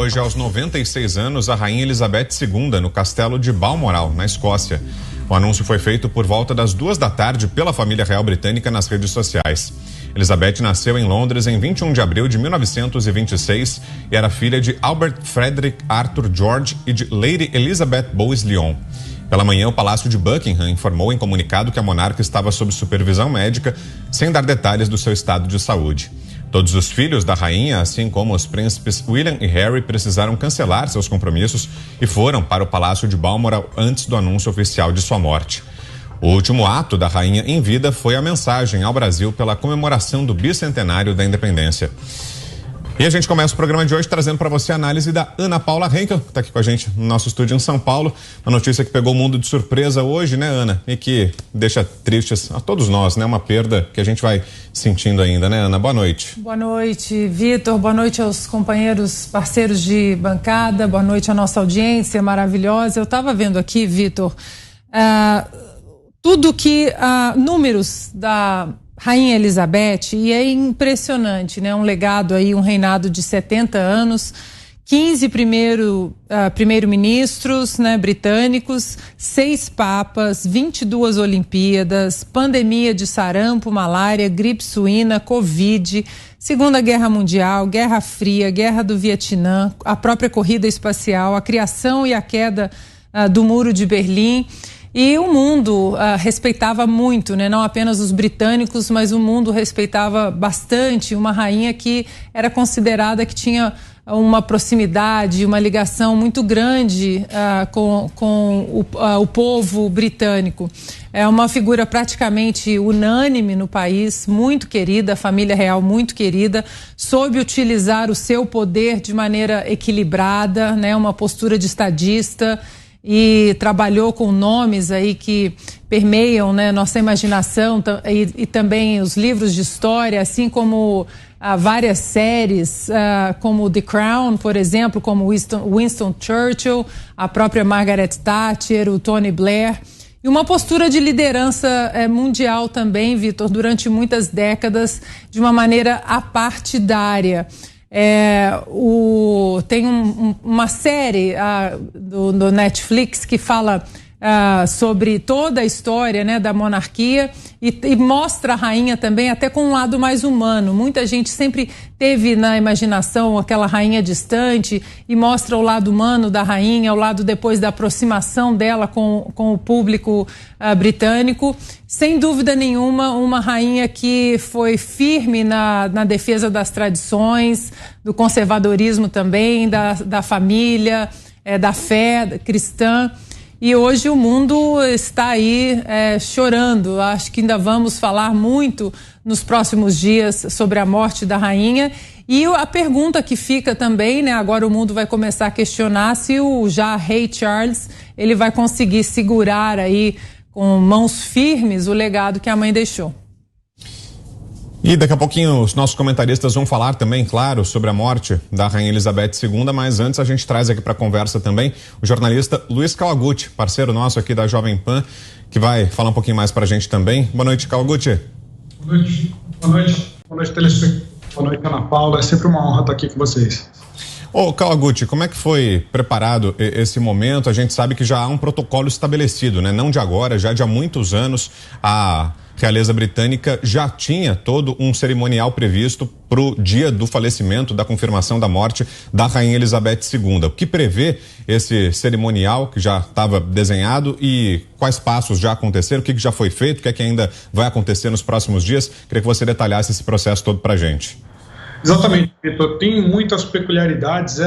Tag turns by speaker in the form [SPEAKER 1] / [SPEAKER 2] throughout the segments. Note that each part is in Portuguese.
[SPEAKER 1] hoje aos 96 anos a Rainha Elizabeth II no castelo de Balmoral, na Escócia. O anúncio foi feito por volta das 2 da tarde pela família real britânica nas redes sociais. Elizabeth nasceu em Londres em 21 de abril de 1926 e era filha de Albert Frederick Arthur George e de Lady Elizabeth Bowes-Lyon. Pela manhã, o Palácio de Buckingham informou em comunicado que a monarca estava sob supervisão médica, sem dar detalhes do seu estado de saúde. Todos os filhos da rainha, assim como os príncipes William e Harry, precisaram cancelar seus compromissos e foram para o Palácio de Balmoral antes do anúncio oficial de sua morte. O último ato da rainha em vida foi a mensagem ao Brasil pela comemoração do bicentenário da independência. E a gente começa o programa de hoje trazendo para você a análise da Ana Paula Henkel, que está aqui com a gente no nosso estúdio em São Paulo. Uma notícia que pegou o mundo de surpresa hoje, né, Ana? E que deixa tristes a todos nós, né? Uma perda que a gente vai sentindo ainda, né, Ana? Boa noite.
[SPEAKER 2] Boa noite, Vitor. Boa noite aos companheiros, parceiros de bancada. Boa noite à nossa audiência maravilhosa. Eu estava vendo aqui, Vitor, tudo que números da Rainha Elizabeth, e é impressionante, né? Um legado aí, um reinado de 70 anos, 15 primeiro-ministros, né, britânicos, 6 papas, 22 Olimpíadas, pandemia de sarampo, malária, gripe suína, Covid, Segunda Guerra Mundial, Guerra Fria, Guerra do Vietnã, a própria corrida espacial, a criação e a queda do Muro de Berlim. E o mundo respeitava muito, né? Não apenas os britânicos, mas o mundo respeitava bastante uma rainha que era considerada que tinha uma proximidade, uma ligação muito grande com o povo britânico. É uma figura praticamente unânime no país, muito querida, a família real muito querida, soube utilizar o seu poder de maneira equilibrada, né? Uma postura de estadista, e trabalhou com nomes aí que permeiam, né, nossa imaginação e também os livros de história, assim como várias séries, como The Crown, por exemplo, como Winston Churchill, a própria Margaret Thatcher, o Tony Blair. E uma postura de liderança mundial também, Vitor, durante muitas décadas, de uma maneira apartidária. Tem uma série do Netflix que fala sobre toda a história, né, da monarquia e mostra a rainha também até com um lado mais humano. Muita gente sempre teve na imaginação aquela rainha distante e mostra o lado humano da rainha, o lado depois da aproximação dela com o público britânico. Sem dúvida nenhuma, uma rainha que foi firme na defesa das tradições, do conservadorismo também, da família, da fé cristã. E hoje o mundo está aí chorando. Acho que ainda vamos falar muito nos próximos dias sobre a morte da rainha. E a pergunta que fica também, né? Agora o mundo vai começar a questionar se o já rei Charles, ele vai conseguir segurar aí com mãos firmes o legado que a mãe deixou.
[SPEAKER 1] E daqui a pouquinho os nossos comentaristas vão falar também, claro, sobre a morte da Rainha Elizabeth II, mas antes a gente traz aqui para a conversa também o jornalista Luiz Kawaguchi, parceiro nosso aqui da Jovem Pan, que vai falar um pouquinho mais para a gente também. Boa noite, Kawaguchi.
[SPEAKER 3] Boa noite, telespectadores. Boa noite, Ana Paula. É sempre uma honra estar aqui com vocês.
[SPEAKER 1] Ô, Kawaguchi, como é que foi preparado esse momento? A gente sabe que já há um protocolo estabelecido, né? Não de agora, já de há muitos anos, a realeza britânica já tinha todo um cerimonial previsto para o dia do falecimento, da confirmação da morte da Rainha Elizabeth II. O que prevê esse cerimonial que já estava desenhado e quais passos já aconteceram, o que já foi feito, o que é que ainda vai acontecer nos próximos dias? Queria que você detalhasse esse processo todo para a gente.
[SPEAKER 3] Exatamente, Vitor. Tem muitas peculiaridades.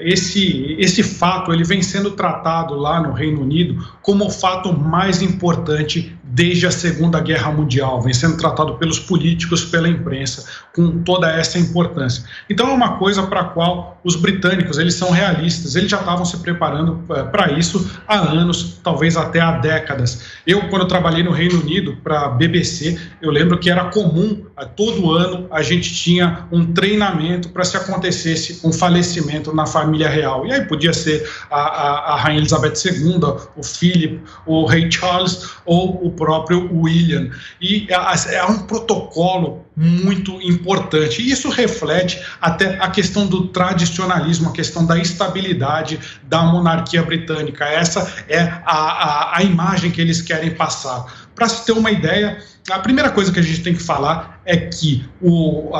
[SPEAKER 3] Esse fato ele vem sendo tratado lá no Reino Unido como o fato mais importante desde a Segunda Guerra Mundial. Vem sendo tratado pelos políticos, pela imprensa, com toda essa importância. Então é uma coisa para a qual os britânicos, eles são realistas, eles já estavam se preparando para isso há anos, talvez até há décadas. Eu, quando trabalhei no Reino Unido para a BBC, eu lembro que era comum, todo ano a gente tinha um treinamento para se acontecesse um falecimento na família real. E aí podia ser a Rainha Elizabeth II, o Philip, o rei Charles ou o próprio William. E é um protocolo muito importante. E isso reflete até a questão do tradicionalismo, a questão da estabilidade da monarquia britânica. Essa é a imagem que eles querem passar. Para se ter uma ideia, a primeira coisa que a gente tem que falar é que o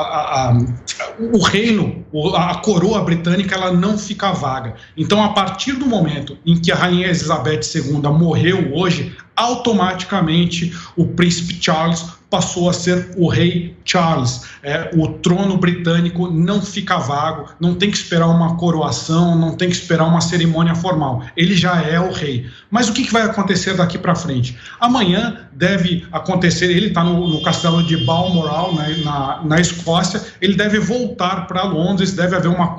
[SPEAKER 3] reino, a coroa britânica, ela não fica vaga. Então, a partir do momento em que a rainha Elizabeth II morreu hoje, automaticamente o príncipe Charles passou a ser o rei Charles. O trono britânico não fica vago, não tem que esperar uma coroação, não tem que esperar uma cerimônia formal. Ele já é o rei. Mas o que vai acontecer daqui para frente? Amanhã deve acontecer, ele está no castelo de Balmoral, na Escócia, ele deve voltar para Londres, deve haver uma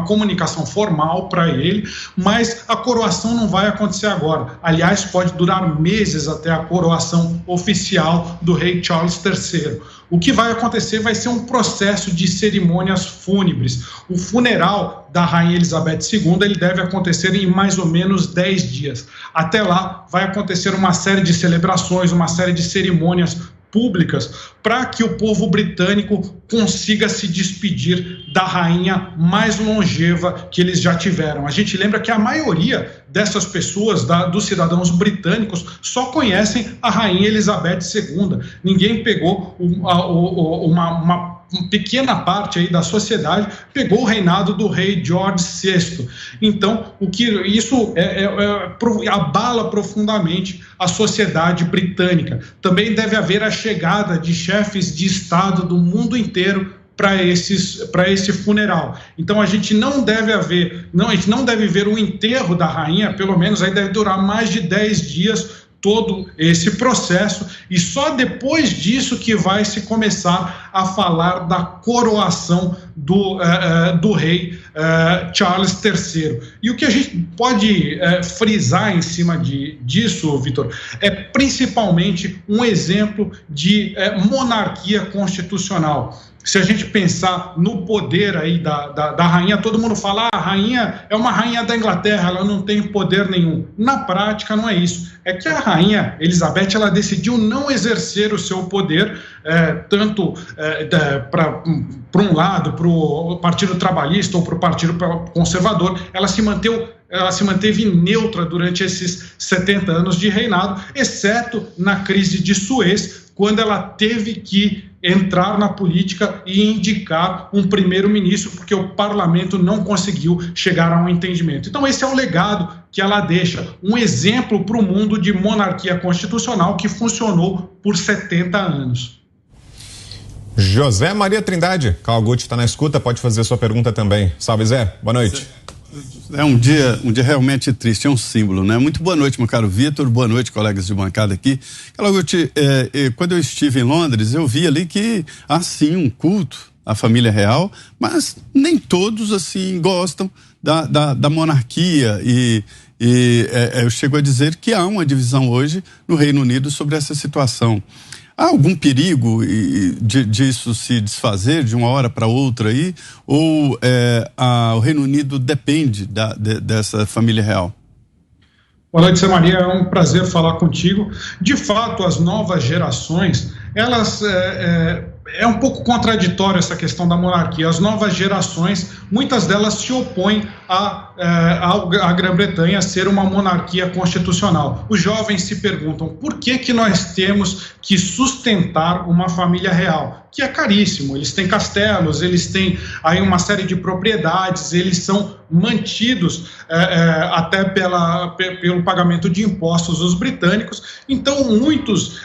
[SPEAKER 3] comunicação formal para ele, mas a coroação não vai acontecer agora. Aliás, pode durar meses até a coroação oficial do rei Charles III. O que vai acontecer vai ser um processo de cerimônias fúnebres. O funeral da rainha Elizabeth II ele deve acontecer em mais ou menos 10 dias. Até lá vai acontecer uma série de celebrações, uma série de cerimônias públicas para que o povo britânico consiga se despedir da rainha mais longeva que eles já tiveram. A gente lembra que a maioria dessas pessoas, dos cidadãos britânicos, só conhecem a rainha Elizabeth II. Ninguém pegou uma pequena parte aí da sociedade pegou o reinado do rei George VI. Então, isso abala profundamente a sociedade britânica. Também deve haver a chegada de chefes de Estado do mundo inteiro para esse funeral. Então a gente não deve ver o enterro da rainha, pelo menos aí deve durar mais de 10 dias todo esse processo, e só depois disso que vai se começar a falar da coroação do rei Charles III. E o que a gente pode frisar em cima disso, Vitor, é principalmente um exemplo de monarquia constitucional. Se a gente pensar no poder aí da rainha, todo mundo fala, a rainha é uma rainha da Inglaterra, ela não tem poder nenhum. Na prática não é isso. É que a rainha Elizabeth, ela decidiu não exercer o seu poder, tanto para um lado, para o Partido Trabalhista ou para o Partido Conservador, ela se manteve neutra durante esses 70 anos de reinado, exceto na crise de Suez, quando ela teve que entrar na política e indicar um primeiro-ministro, porque o parlamento não conseguiu chegar a um entendimento. Então esse é o legado que ela deixa, um exemplo para o mundo de monarquia constitucional que funcionou por 70 anos.
[SPEAKER 1] José Maria Trindade, Carl Gucci está na escuta, pode fazer sua pergunta também. Salve, Zé, boa noite.
[SPEAKER 4] É um dia realmente triste, é um símbolo, né? Muito boa noite, meu caro Vitor, boa noite, colegas de bancada aqui. Gucci, quando eu estive em Londres, eu vi ali que há sim um culto à família real, mas nem todos assim gostam da monarquia e eu chego a dizer que há uma divisão hoje no Reino Unido sobre essa situação. Há algum perigo disso se desfazer de uma hora para outra aí? Ou o Reino Unido depende dessa família real?
[SPEAKER 3] Boa noite, Zé Maria, é um prazer falar contigo. De fato, as novas gerações, elas... É um pouco contraditório essa questão da monarquia. As novas gerações, muitas delas se opõem à Grã-Bretanha ser uma monarquia constitucional. Os jovens se perguntam por que nós temos que sustentar uma família real, que é caríssimo. Eles têm castelos, eles têm aí uma série de propriedades, eles são mantidos até pelo pagamento de impostos dos britânicos. Então, muitos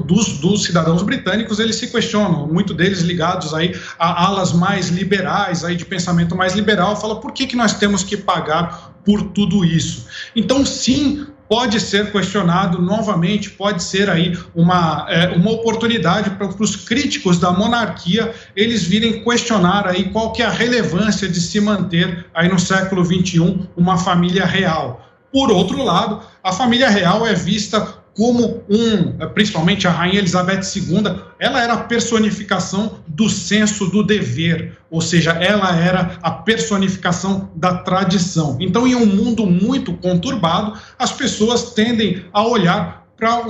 [SPEAKER 3] dos cidadãos britânicos, eles se questionam, muitos deles ligados aí a alas mais liberais, aí de pensamento mais liberal, falam por que nós temos que pagar por tudo isso? Então, sim, pode ser questionado novamente, pode ser aí uma oportunidade para os críticos da monarquia eles virem questionar aí qual que é a relevância de se manter aí no século XXI uma família real. Por outro lado, a família real é vista como principalmente a Rainha Elizabeth II, ela era a personificação do senso do dever, ou seja, ela era a personificação da tradição. Então, em um mundo muito conturbado, as pessoas tendem a olhar para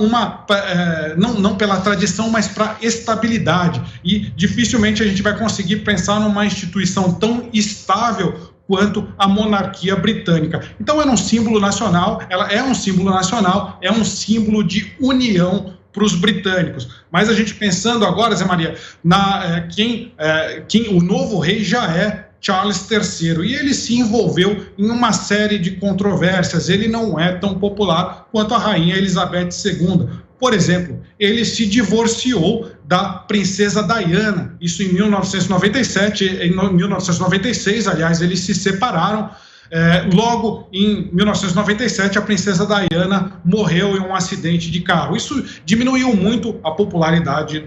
[SPEAKER 3] não pela tradição, mas para estabilidade. E dificilmente a gente vai conseguir pensar numa instituição tão estável quanto a monarquia britânica. Então é um símbolo nacional, ela é um símbolo nacional, é um símbolo de união para os britânicos. Mas a gente pensando agora, Zé Maria, o novo rei já é Charles III, e ele se envolveu em uma série de controvérsias, ele não é tão popular quanto a Rainha Elizabeth II. Por exemplo, ele se divorciou da princesa Diana, isso em 1997, em 1996, aliás, eles se separaram. Logo em 1997, a princesa Diana morreu em um acidente de carro. Isso diminuiu muito a popularidade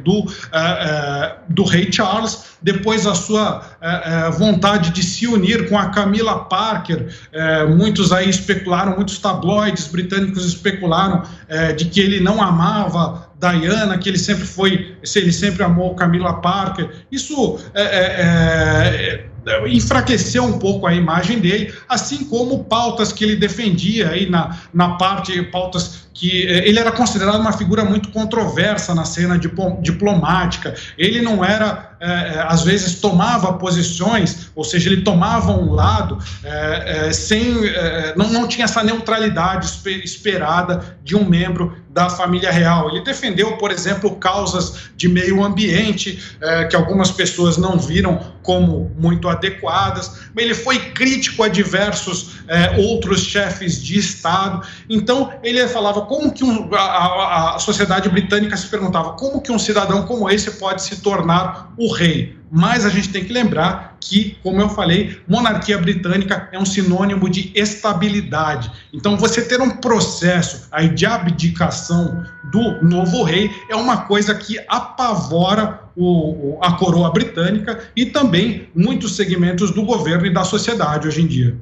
[SPEAKER 3] do rei Charles. Depois, a sua vontade de se unir com a Camilla Parker, muitos aí especularam, muitos tabloides britânicos especularam de que ele não amava Diana, que ele sempre amou Camilla Parker. Isso enfraqueceu um pouco a imagem dele, assim como pautas que ele defendia aí pautas que ele era considerado uma figura muito controversa na cena diplomática. Ele não era, às vezes tomava posições, ou seja, ele tomava um lado não tinha essa neutralidade esperada de um membro da família real. Ele defendeu, por exemplo, causas de meio ambiente que algumas pessoas não viram como muito adequadas. Ele foi crítico a diversos outros chefes de Estado. Então, ele falava como que a sociedade britânica se perguntava como que um cidadão como esse pode se tornar o rei. Mas a gente tem que lembrar que, como eu falei, monarquia britânica é um sinônimo de estabilidade. Então, você ter um processo aí de abdicação do novo rei é uma coisa que apavora a coroa britânica e também muitos segmentos do governo e da sociedade hoje em dia.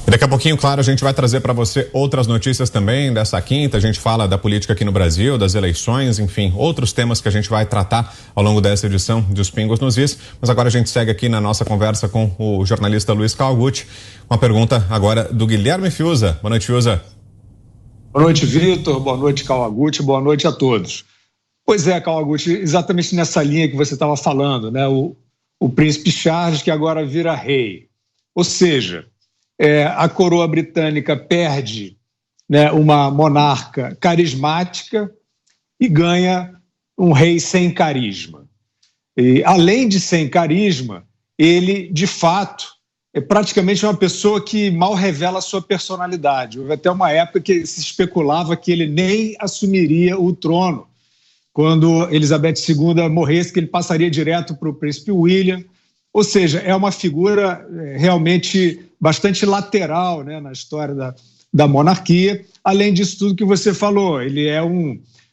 [SPEAKER 1] E daqui a pouquinho, claro, a gente vai trazer para você outras notícias também dessa quinta. A gente fala da política aqui no Brasil, das eleições, enfim, outros temas que a gente vai tratar ao longo dessa edição de Os Pingos nos Is. Mas agora a gente segue aqui na nossa conversa com o jornalista Luiz Kawaguchi. Uma pergunta agora do Guilherme Fiuza. Boa noite, Fiuza.
[SPEAKER 5] Boa noite, Vitor. Boa noite, Kawaguchi. Boa noite a todos. Pois é, Kawaguchi, exatamente nessa linha que você estava falando, né? O príncipe Charles, que agora vira rei. Ou seja, a coroa britânica perde, né, uma monarca carismática e ganha um rei sem carisma. E, além de sem carisma, ele, de fato, é praticamente uma pessoa que mal revela a sua personalidade. Houve até uma época que se especulava que ele nem assumiria o trono. Quando Elizabeth II morresse, que ele passaria direto para o príncipe William. Ou seja, é uma figura realmente bastante lateral, né, na história da monarquia. Além disso tudo que você falou, ele é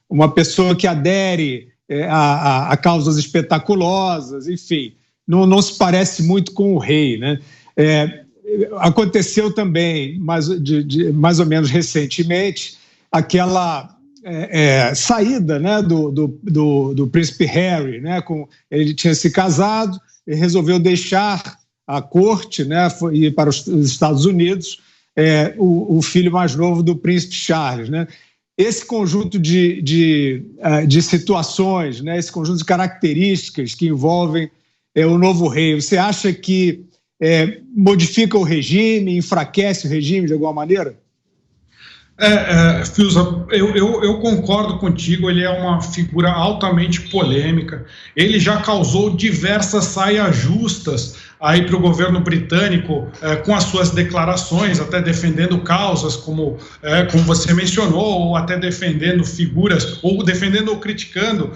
[SPEAKER 5] uma pessoa que adere a causas espetaculosas, enfim, não se parece muito com o rei, né? Aconteceu também, mais ou menos recentemente, aquela saída, né, do príncipe Harry, né? Ele tinha se casado e resolveu deixar a corte, né, ir para os Estados Unidos, o filho mais novo do príncipe Charles, né? Esse conjunto de situações, né, esse conjunto de características que envolvem o novo rei, você acha que modifica o regime, enfraquece o regime de alguma maneira?
[SPEAKER 3] Fiuza, eu concordo contigo, ele é uma figura altamente polêmica, ele já causou diversas saias justas aí para o governo britânico com as suas declarações, até defendendo causas como você mencionou, ou até defendendo figuras, ou defendendo ou criticando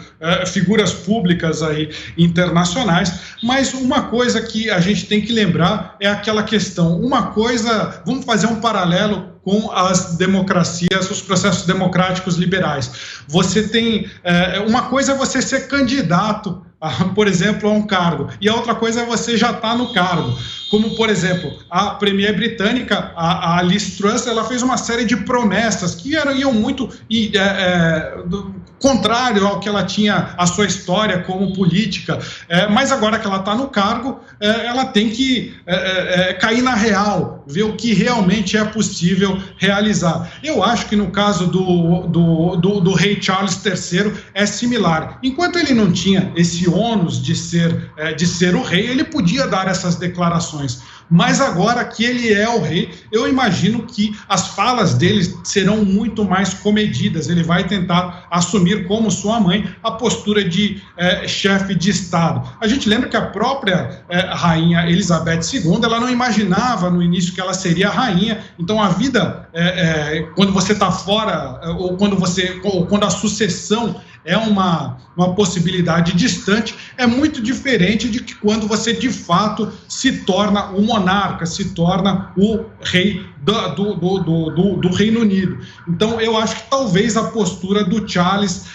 [SPEAKER 3] figuras públicas aí internacionais. Mas uma coisa que a gente tem que lembrar é aquela questão, vamos fazer um paralelo com as democracias, os processos democráticos liberais. Você tem, uma coisa é você ser candidato, por exemplo, a um cargo, e a outra coisa é você já estar no cargo. como, por exemplo, a premier britânica, a Liz Truss, ela fez uma série de promessas que iam muito contrário ao que ela tinha, a sua história como política, mas agora que ela está no cargo, ela tem que cair na real, ver o que realmente é possível realizar. Eu acho que no caso do rei Charles III é similar. Enquanto ele não tinha esse ônus de ser o rei, ele podia dar essas declarações. Mas agora que ele é o rei, eu imagino que as falas dele serão muito mais comedidas. Ele vai tentar assumir, como sua mãe, a postura de chefe de Estado. A gente lembra que a própria rainha Elizabeth II, ela não imaginava no início que ela seria rainha. Então a vida, quando você está fora, ou quando a sucessão é uma possibilidade distante, é muito diferente de que quando você de fato se torna o monarca, se torna o rei do Reino Unido. Então eu acho que talvez a postura do Charles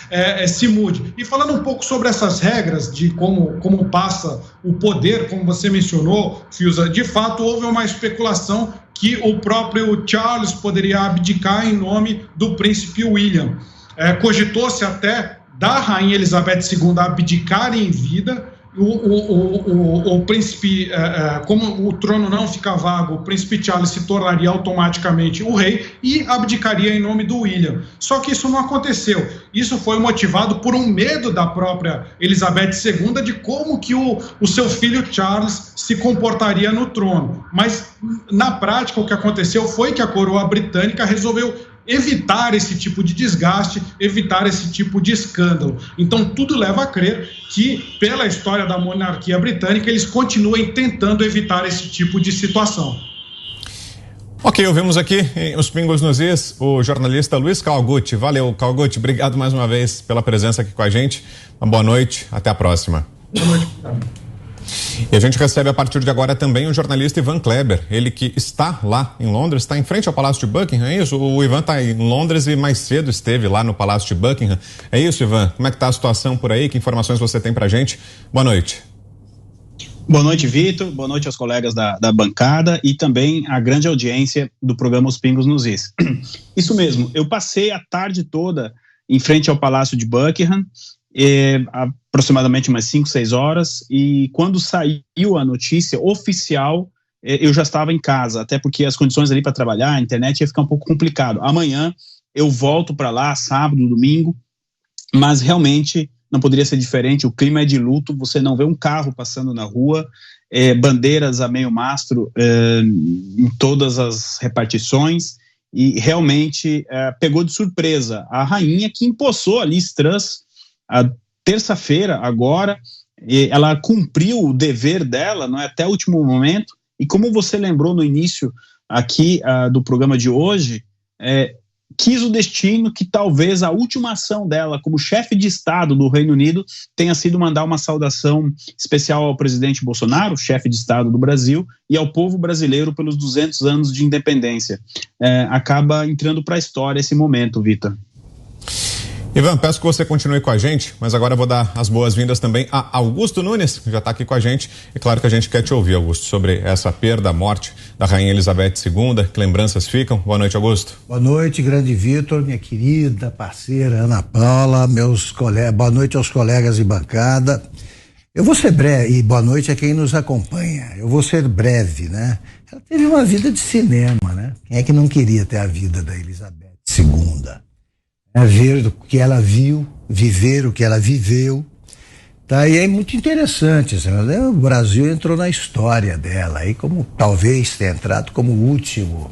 [SPEAKER 3] se mude. E falando um pouco sobre essas regras de como passa o poder, como você mencionou, Fiuza, de fato houve uma especulação que o próprio Charles poderia abdicar em nome do príncipe William. Cogitou-se até da rainha Elizabeth II abdicar em vida, o príncipe, como o trono não fica vago, o príncipe Charles se tornaria automaticamente o rei e abdicaria em nome do William. Só que isso não aconteceu. Isso foi motivado por um medo da própria Elizabeth II de como que o seu filho Charles se comportaria no trono. Mas, na prática, o que aconteceu foi que a coroa britânica resolveu evitar esse tipo de desgaste, evitar esse tipo de escândalo. Então, tudo leva a crer que, pela história da monarquia britânica, eles continuem tentando evitar esse tipo de situação.
[SPEAKER 1] Ok, ouvimos aqui os Pingos nos Is o jornalista Luiz Calgucci. Valeu, Calgucci, obrigado mais uma vez pela presença aqui com a gente. Uma boa noite, até a próxima.
[SPEAKER 3] Boa noite.
[SPEAKER 1] E a gente recebe a partir de agora também o jornalista Ivan Kleber, ele que está lá em Londres, está em frente ao Palácio de Buckingham, é isso? O Ivan está em Londres e mais cedo esteve lá no Palácio de Buckingham. É isso, Ivan? Como é que está a situação por aí? Que informações você tem pra gente? Boa noite.
[SPEAKER 6] Boa noite, Vitor. Boa noite aos colegas da bancada e também à grande audiência do programa Os Pingos nos Is. Isso mesmo, eu passei a tarde toda em frente ao Palácio de Buckingham, aproximadamente umas 5, 6 horas, e quando saiu a notícia oficial, eu já estava em casa, até porque as condições ali para trabalhar, a internet ia ficar um pouco complicado. Amanhã eu volto para lá, sábado, domingo, mas realmente não poderia ser diferente, o clima é de luto, você não vê um carro passando na rua, bandeiras a meio mastro em todas as repartições, e realmente pegou de surpresa a rainha que empossou a Liz Truss a terça-feira agora, ela cumpriu o dever dela, não é, até o último momento, e como você lembrou no início aqui do programa de hoje, quis o destino que talvez a última ação dela como chefe de Estado do Reino Unido tenha sido mandar uma saudação especial ao presidente Bolsonaro, chefe de Estado do Brasil, e ao povo brasileiro pelos 200 anos de independência. Acaba entrando para a história esse momento, Vitor.
[SPEAKER 1] Ivan, peço que você continue com a gente, mas agora eu vou dar as boas-vindas também a Augusto Nunes, que já está aqui com a gente. E claro que a gente quer te ouvir, Augusto, sobre essa perda, a morte da rainha Elizabeth II. Que lembranças ficam? Boa noite, Augusto.
[SPEAKER 7] Boa noite, grande Vitor, minha querida parceira Ana Paula, meus colegas, boa noite aos colegas de bancada. Eu vou ser breve, e boa noite a quem nos acompanha. Eu vou ser breve, né? Ela teve uma vida de cinema, né? Quem é que não queria ter a vida da Elizabeth II? Ver o que ela viu, viver o que ela viveu, tá? E é muito interessante, assim, né? O Brasil entrou na história dela, aí como talvez tenha entrado como último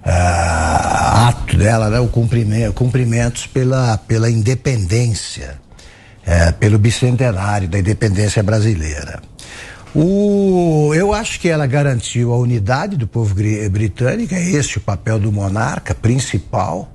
[SPEAKER 7] ato dela, né? O cumprimentos pela independência, pelo bicentenário da independência brasileira. Eu acho que ela garantiu a unidade do povo britânico, é esse o papel do monarca principal.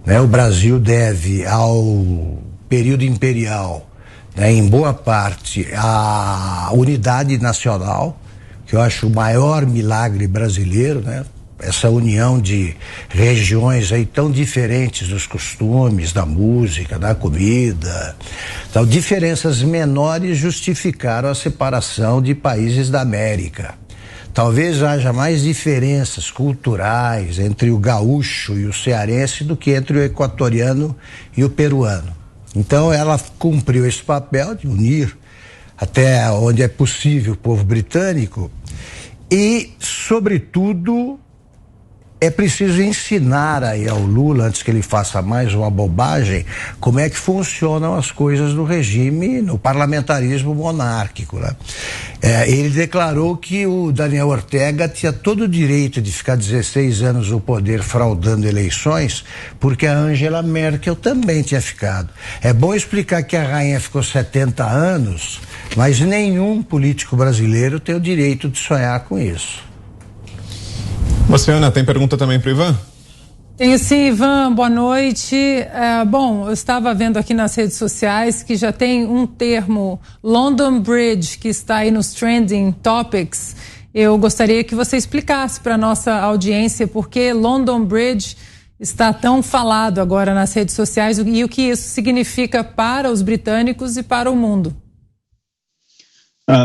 [SPEAKER 7] O Brasil deve ao período imperial, em boa parte, a unidade nacional, que eu acho o maior milagre brasileiro, né? Essa união de regiões aí tão diferentes dos costumes, da música, da comida. Então, diferenças menores justificaram a separação de países da América. Talvez haja mais diferenças culturais entre o gaúcho e o cearense do que entre o equatoriano e o peruano. Então ela cumpriu esse papel de unir até onde é possível o povo britânico e, sobretudo, é preciso ensinar aí ao Lula, antes que ele faça mais uma bobagem, como é que funcionam as coisas no regime, no parlamentarismo monárquico, né? Ele declarou que o Daniel Ortega tinha todo o direito de ficar 16 anos no poder fraudando eleições, porque a Angela Merkel também tinha ficado. É bom explicar que a rainha ficou 70 anos, mas nenhum político brasileiro tem o direito de sonhar com isso.
[SPEAKER 1] Você, Ana, tem pergunta também para o Ivan?
[SPEAKER 2] Tenho sim, Ivan, boa noite. Bom, eu estava vendo aqui nas redes sociais que já tem um termo, London Bridge, que está aí nos Trending Topics. Eu gostaria que você explicasse para a nossa audiência por que London Bridge está tão falado agora nas redes sociais e o que isso significa para os britânicos e para o mundo.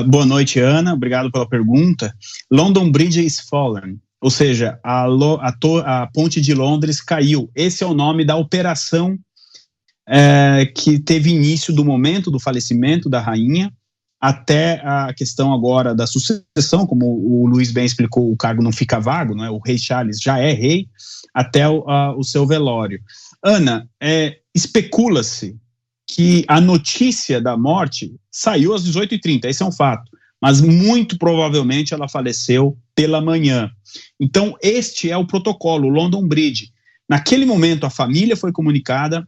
[SPEAKER 6] Boa noite, Ana. Obrigado pela pergunta. London Bridge is fallen. Ou seja, a ponte de Londres caiu. Esse é o nome da operação que teve início do momento do falecimento da rainha até a questão agora da sucessão, como o Luiz bem explicou, o cargo não fica vago, não é? O rei Charles já é rei, até o seu velório. Ana, especula-se que a notícia da morte saiu às 18h30, esse é um fato, mas muito provavelmente ela faleceu pela manhã. Então, este é o protocolo, o London Bridge. Naquele momento, a família foi comunicada,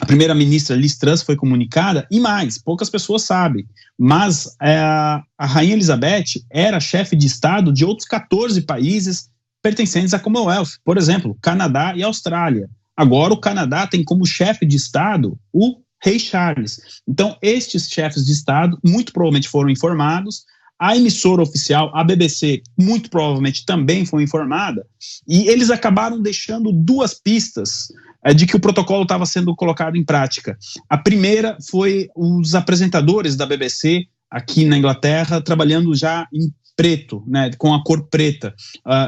[SPEAKER 6] a primeira-ministra Liz Truss foi comunicada, e mais, poucas pessoas sabem, mas a Rainha Elizabeth era chefe de Estado de outros 14 países pertencentes à Commonwealth, por exemplo, Canadá e Austrália. Agora, o Canadá tem como chefe de Estado o Rei Charles. Então, estes chefes de Estado muito provavelmente foram informados, a emissora oficial, a BBC, muito provavelmente também foi informada, e eles acabaram deixando duas pistas de que o protocolo estava sendo colocado em prática. A primeira foi os apresentadores da BBC, aqui na Inglaterra, trabalhando já em preto, né, com a cor preta,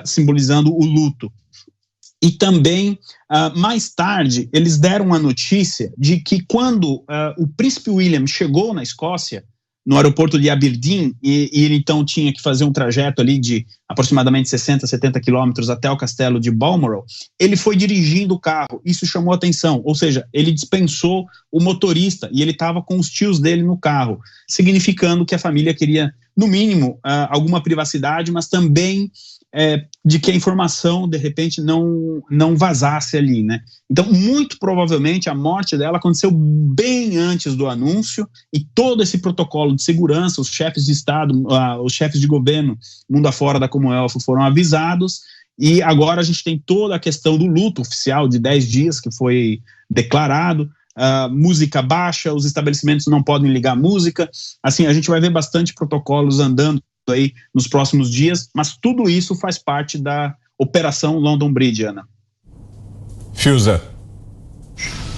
[SPEAKER 6] simbolizando o luto. E também, mais tarde, eles deram a notícia de que quando o príncipe William chegou na Escócia, no aeroporto de Aberdeen, e ele então tinha que fazer um trajeto ali de aproximadamente 60, 70 quilômetros até o castelo de Balmoral, ele foi dirigindo o carro, isso chamou atenção, ou seja, ele dispensou o motorista e ele estava com os tios dele no carro, significando que a família queria, no mínimo, alguma privacidade, mas também de que a informação, de repente, não vazasse ali, né? Então, muito provavelmente, a morte dela aconteceu bem antes do anúncio e todo esse protocolo de segurança, os chefes de Estado, os chefes de governo, mundo afora da Commonwealth, foram avisados e agora a gente tem toda a questão do luto oficial de 10 dias que foi declarado, música baixa, os estabelecimentos não podem ligar música, assim, a gente vai ver bastante protocolos andando aí nos próximos dias, mas tudo isso faz parte da Operação London Bridge, Ana.
[SPEAKER 1] Fiuza.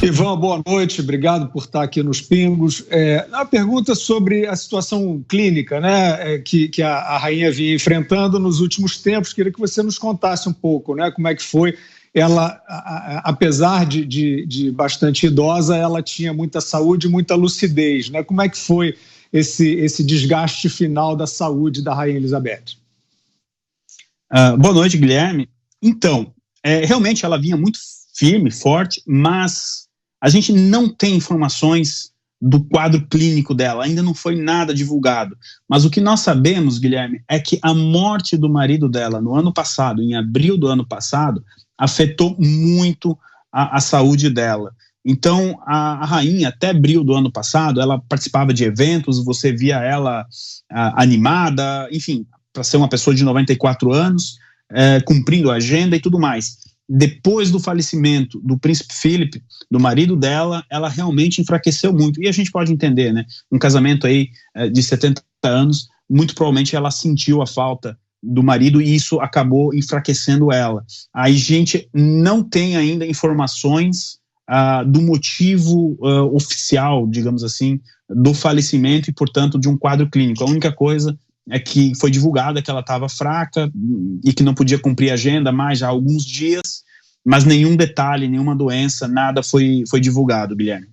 [SPEAKER 5] Ivan, boa noite, obrigado por estar aqui nos Pingos. Uma pergunta sobre a situação clínica, né, que a rainha vinha enfrentando nos últimos tempos. Queria que você nos contasse um pouco, né, como é que foi. Ela, apesar de bastante idosa, ela tinha muita saúde e muita lucidez, né? Como é que foi esse desgaste final da saúde da Rainha Elizabeth?
[SPEAKER 6] Boa noite, Guilherme. Então, realmente ela vinha muito firme, forte, mas a gente não tem informações do quadro clínico dela, ainda não foi nada divulgado. Mas o que nós sabemos, Guilherme, é que a morte do marido dela no ano passado, em abril do ano passado, afetou muito a saúde dela. Então, a rainha, até abril do ano passado, ela participava de eventos, você via ela animada, enfim, para ser uma pessoa de 94 anos, cumprindo a agenda e tudo mais. Depois do falecimento do príncipe Philip, do marido dela, ela realmente enfraqueceu muito. E a gente pode entender, né? Um casamento aí de 70 anos, muito provavelmente ela sentiu a falta do marido e isso acabou enfraquecendo ela. A gente não tem ainda informações do motivo oficial, digamos assim, do falecimento e, portanto, de um quadro clínico. A única coisa é que foi divulgada que ela estava fraca e que não podia cumprir a agenda mais já há alguns dias, mas nenhum detalhe, nenhuma doença, nada foi divulgado, Guilherme.